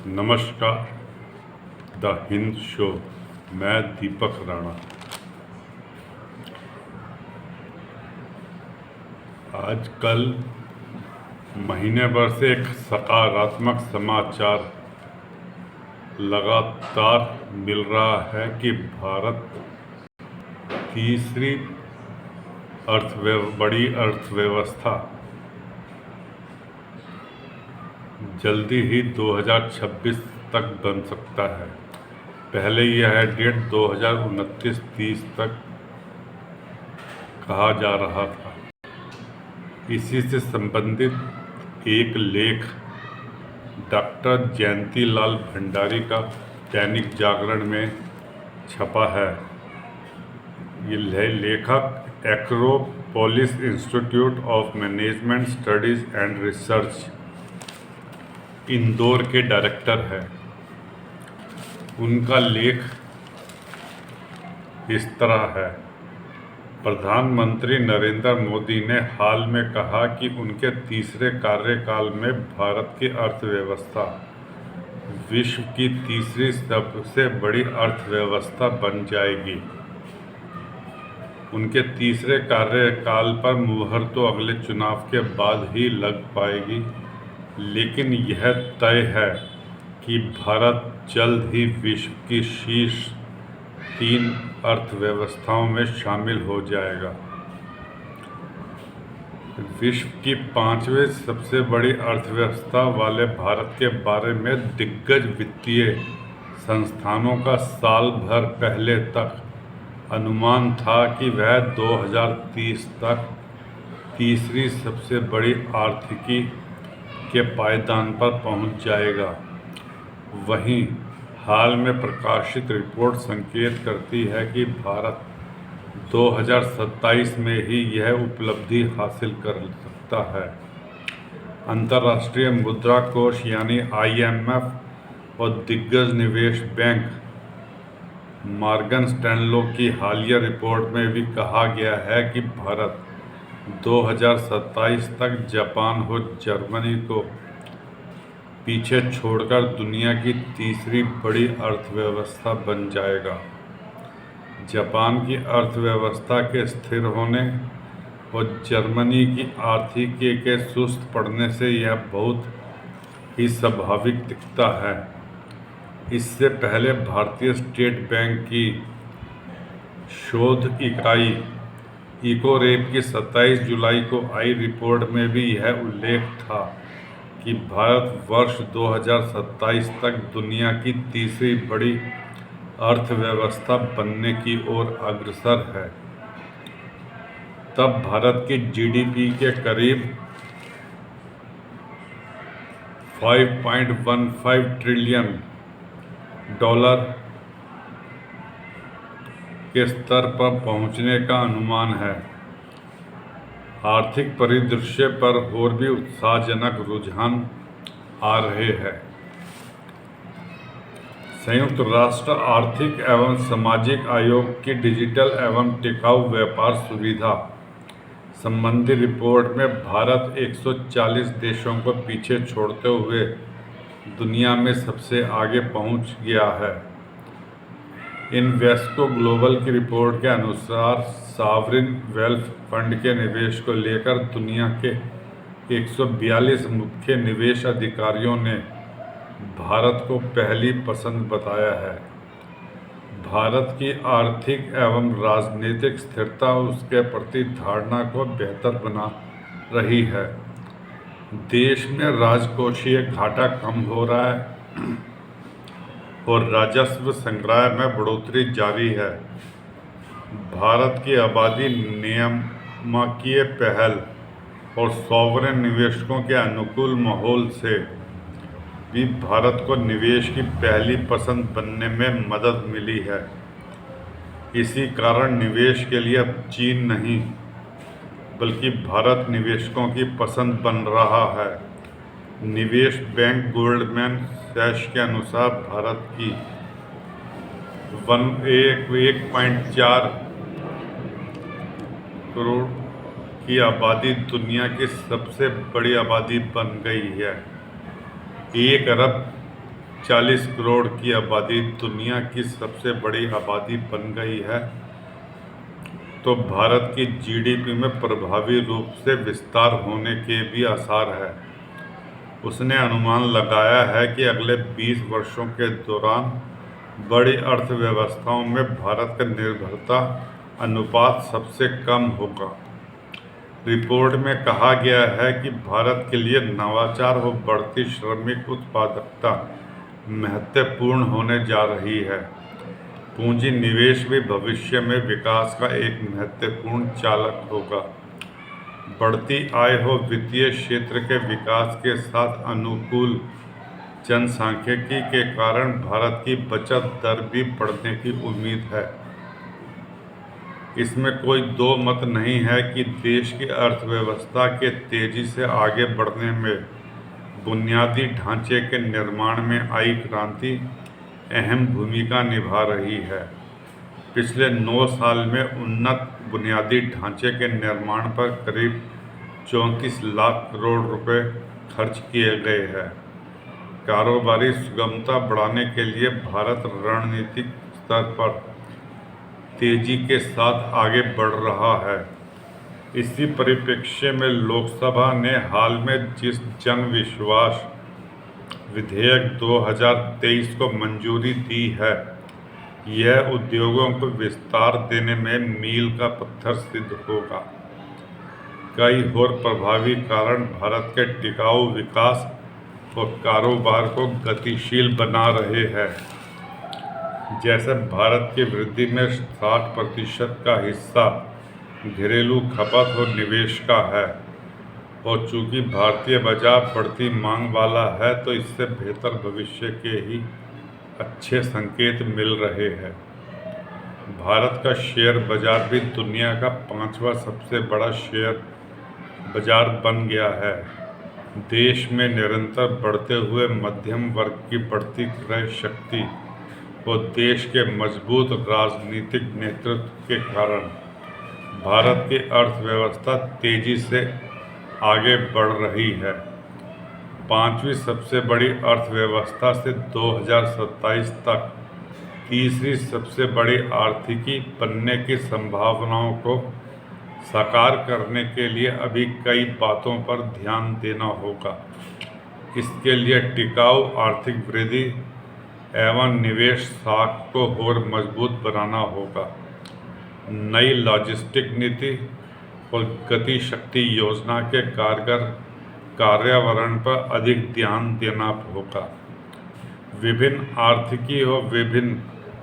नमस्कार। The Hind show. मैं दीपक राणा। आजकल महीने भर से एक सकारात्मक समाचार लगातार मिल रहा है कि भारत तीसरी बड़ी अर्थव्यवस्था जल्दी ही 2026 तक बन सकता है। पहले यह डेट 2029-30 तक कहा जा रहा था। इसी से संबंधित एक लेख डॉक्टर जयंती लाल भंडारी का दैनिक जागरण में छपा है। ये लेखक Acropolis institute of management studies and research Indore के डायरेक्टर है। उनका लेख इस तरह है। प्रधानमंत्री नरेंद्र मोदी ने हाल में कहा कि उनके तीसरे कार्यकाल में भारत की अर्थव्यवस्था विश्व की तीसरी सबसे बड़ी अर्थव्यवस्था बन जाएगी। उनके तीसरे कार्यकाल पर मुहर तो अगले चुनाव के बाद ही लग पाएगी, लेकिन यह तय है कि भारत जल्द ही विश्व की शीर्ष 3 अर्थव्यवस्थाओं में शामिल हो जाएगा। विश्व की 5वीं सबसे बड़ी अर्थव्यवस्था वाले भारत के बारे में दिग्गज वित्तीय संस्थानों का साल भर पहले तक अनुमान था कि वह 2030 तक तीसरी सबसे बड़ी आर्थिकी के पायदान पर पहुंच जाएगा। वहीं हाल में प्रकाशित रिपोर्ट संकेत करती है कि भारत 2027 में ही यह उपलब्धि हासिल कर सकता है। अंतर्राष्ट्रीय मुद्रा कोष यानी IMF और दिग्गज निवेश बैंक मॉर्गन स्टैनले की हालिया रिपोर्ट में भी कहा गया है कि भारत 2027 तक जापान और जर्मनी को पीछे छोड़कर दुनिया की तीसरी बड़ी अर्थव्यवस्था बन जाएगा। जापान की अर्थव्यवस्था के स्थिर होने और जर्मनी की आर्थिकी के सुस्त पड़ने से यह बहुत ही स्वाभाविक दिखता है। इससे पहले भारतीय स्टेट बैंक की शोध इकाई इकोरेप की 27 जुलाई को आई रिपोर्ट में भी यह उल्लेख था कि भारत वर्ष 2027 तक दुनिया की तीसरी बड़ी अर्थव्यवस्था बनने की ओर अग्रसर है। तब भारत की GDP के करीब $5.15 ट्रिलियन के स्तर पर पहुंचने का अनुमान है। आर्थिक परिदृश्य पर और भी उत्साहजनक रुझान आ रहे हैं। संयुक्त राष्ट्र आर्थिक एवं सामाजिक आयोग की डिजिटल एवं टिकाऊ व्यापार सुविधा संबंधी रिपोर्ट में भारत 140 देशों को पीछे छोड़ते हुए दुनिया में सबसे आगे पहुंच गया है। इन्वेस्को ग्लोबल की रिपोर्ट के अनुसार सॉवरिन वेल्थ फंड के निवेश को लेकर दुनिया के 142 मुख्य निवेश अधिकारियों ने भारत को पहली पसंद बताया है। भारत की आर्थिक एवं राजनीतिक स्थिरता उसके प्रति धारणा को बेहतर बना रही है। देश में राजकोषीय घाटा कम हो रहा है और राजस्व संग्रह में बढ़ोतरी जारी है। भारत की आबादी नियामकीय पहल और सॉवरेन निवेशकों के अनुकूल माहौल से भी भारत को निवेश की पहली पसंद बनने में मदद मिली है। इसी कारण निवेश के लिए अब चीन नहीं बल्कि भारत निवेशकों की पसंद बन रहा है। निवेश बैंक गोल्डमैन सैक्स के अनुसार भारत की 1.4 करोड़ की आबादी दुनिया की सबसे बड़ी आबादी बन गई है। 1 अरब 40 करोड़ की आबादी दुनिया की सबसे बड़ी आबादी बन गई है, तो भारत की जीडीपी में प्रभावी रूप से विस्तार होने के भी आसार है। उसने अनुमान लगाया है कि अगले 20 वर्षों के दौरान बड़ी अर्थव्यवस्थाओं में भारत का निर्भरता अनुपात सबसे कम होगा। रिपोर्ट में कहा गया है कि भारत के लिए नवाचार और बढ़ती श्रमिक उत्पादकता महत्वपूर्ण होने जा रही है। पूंजी निवेश भी भविष्य में विकास का एक महत्वपूर्ण चालक होगा। बढ़ती आय और वित्तीय क्षेत्र के विकास के साथ अनुकूल जनसांख्यिकी के कारण भारत की बचत दर भी बढ़ने की उम्मीद है। इसमें कोई दो मत नहीं है कि देश की अर्थव्यवस्था के तेजी से आगे बढ़ने में बुनियादी ढांचे के निर्माण में आई क्रांति अहम भूमिका निभा रही है। पिछले 9 साल में उन्नत बुनियादी ढांचे के निर्माण पर करीब 34 लाख करोड़ रुपए खर्च किए गए हैं। कारोबारी सुगमता बढ़ाने के लिए भारत रणनीतिक स्तर पर तेजी के साथ आगे बढ़ रहा है। इसी परिप्रेक्ष्य में लोकसभा ने हाल में जिस जन विश्वास विधेयक 2023 को मंजूरी दी है, यह उद्योगों को विस्तार देने में मील का पत्थर सिद्ध होगा। कई और प्रभावी कारण भारत के टिकाऊ विकास और कारोबार को गतिशील बना रहे हैं। जैसे भारत की वृद्धि में 60% का हिस्सा घरेलू खपत और निवेश का है, और चूंकि भारतीय बाजार बढ़ती मांग वाला है, तो इससे बेहतर भविष्य के ही अच्छे संकेत मिल रहे हैं। भारत का शेयर बाजार भी दुनिया का 5वां सबसे बड़ा शेयर बाजार बन गया है। देश में निरंतर बढ़ते हुए मध्यम वर्ग की बढ़ती क्रय शक्ति और देश के मजबूत राजनीतिक नेतृत्व के कारण भारत की अर्थव्यवस्था तेजी से आगे बढ़ रही है। 5वीं सबसे बड़ी अर्थव्यवस्था से 2027 तक तीसरी सबसे बड़ी आर्थिकी बनने की संभावनाओं को साकार करने के लिए अभी कई बातों पर ध्यान देना होगा। इसके लिए टिकाऊ आर्थिक वृद्धि एवं निवेश साख को और मजबूत बनाना होगा। नई लॉजिस्टिक नीति और गति शक्ति योजना के कारगर कार्यान्वयन पर अधिक ध्यान देना होगा। विभिन्न आर्थिकी और विभिन्न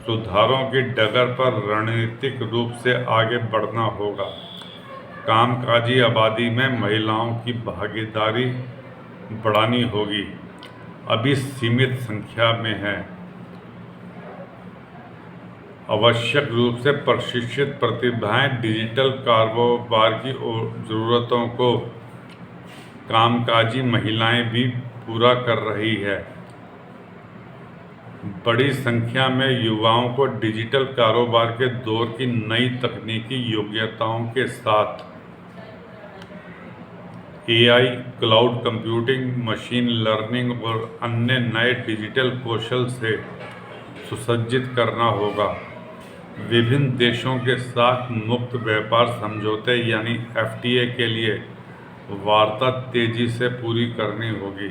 सुधारों की डगर पर रणनीतिक रूप से आगे बढ़ना होगा। कामकाजी आबादी में महिलाओं की भागीदारी बढ़ानी होगी, अभी सीमित संख्या में है। आवश्यक रूप से प्रशिक्षित प्रतिभाएं डिजिटल कारोबार की ज़रूरतों को कामकाजी महिलाएं भी पूरा कर रही है। बड़ी संख्या में युवाओं को डिजिटल कारोबार के दौर की नई तकनीकी योग्यताओं के साथ AI, cloud computing, machine learning और अन्य नए डिजिटल कौशल से सुसज्जित करना होगा। विभिन्न देशों के साथ मुक्त व्यापार समझौते यानी एफटीए के लिए वार्ता तेजी से पूरी करनी होगी।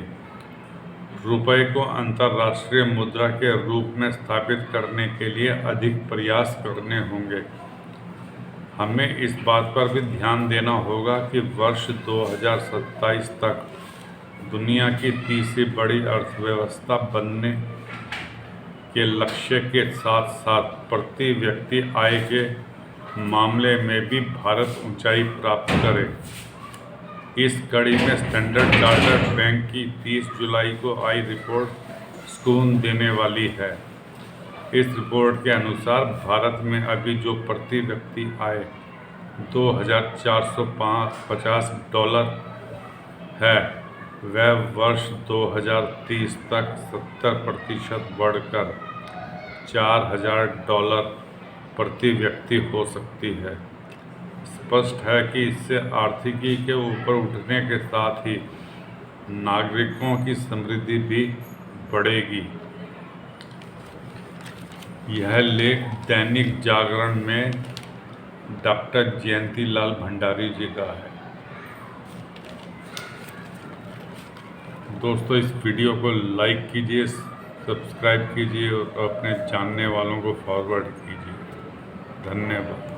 रुपए को अंतर्राष्ट्रीय मुद्रा के रूप में स्थापित करने के लिए अधिक प्रयास करने होंगे। हमें इस बात पर भी ध्यान देना होगा कि वर्ष 2027 तक दुनिया की तीसरी बड़ी अर्थव्यवस्था बनने के लक्ष्य के साथ साथ प्रति व्यक्ति आय के मामले में भी भारत ऊंचाई प्राप्त करे। इस कड़ी में स्टैंडर्ड चार्टर्ड बैंक की 30 जुलाई को आई रिपोर्ट सुकून देने वाली है। इस रिपोर्ट के अनुसार भारत में अभी जो प्रति व्यक्ति आय $2,450 है, वह वर्ष 2030 तक 70% बढ़कर $4,000 प्रति व्यक्ति हो सकती है। स्पष्ट है कि इससे आर्थिकी के ऊपर उठने के साथ ही नागरिकों की समृद्धि भी बढ़ेगी। यह लेख दैनिक जागरण में डॉक्टर जयंती लाल भंडारी जी का है। दोस्तों, इस वीडियो को लाइक कीजिए, सब्सक्राइब कीजिए और अपने जानने वालों को फॉरवर्ड कीजिए। धन्यवाद।